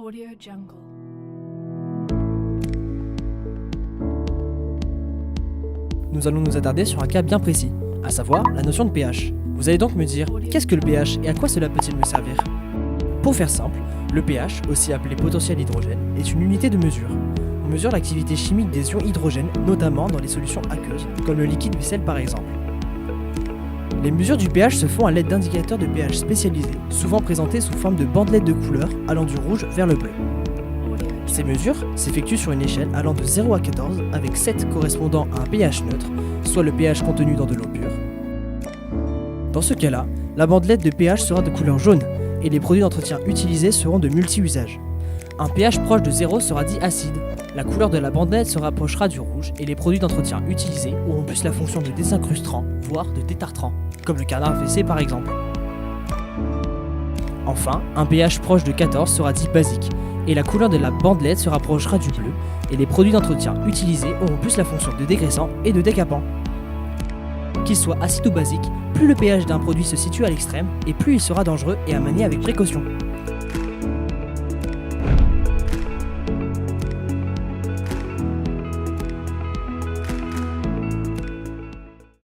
AudioJungle. Nous allons nous attarder sur un cas bien précis, à savoir la notion de pH. Vous allez donc me dire, qu'est-ce que le pH et à quoi cela peut-il me servir? Pour faire simple, le pH, aussi appelé potentiel hydrogène, est une unité de mesure. On mesure l'activité chimique des ions hydrogène, notamment dans les solutions aqueuses, comme le liquide vaisselle par exemple. Les mesures du pH se font à l'aide d'indicateurs de pH spécialisés, souvent présentés sous forme de bandelettes de couleur allant du rouge vers le bleu. Ces mesures s'effectuent sur une échelle allant de 0 à 14, avec 7 correspondant à un pH neutre, soit le pH contenu dans de l'eau pure. Dans ce cas-là, la bandelette de pH sera de couleur jaune, et les produits d'entretien utilisés seront de multi-usages. Un pH proche de 0 sera dit acide. La couleur de la bandelette se rapprochera du rouge et les produits d'entretien utilisés auront plus la fonction de désincrustant, voire de détartrant, comme le canard WC par exemple. Enfin, un pH proche de 14 sera dit basique, et la couleur de la bandelette se rapprochera du bleu, et les produits d'entretien utilisés auront plus la fonction de dégraissant et de décapant. Qu'il soit acide ou basique, plus le pH d'un produit se situe à l'extrême, et plus il sera dangereux et à manier avec précaution.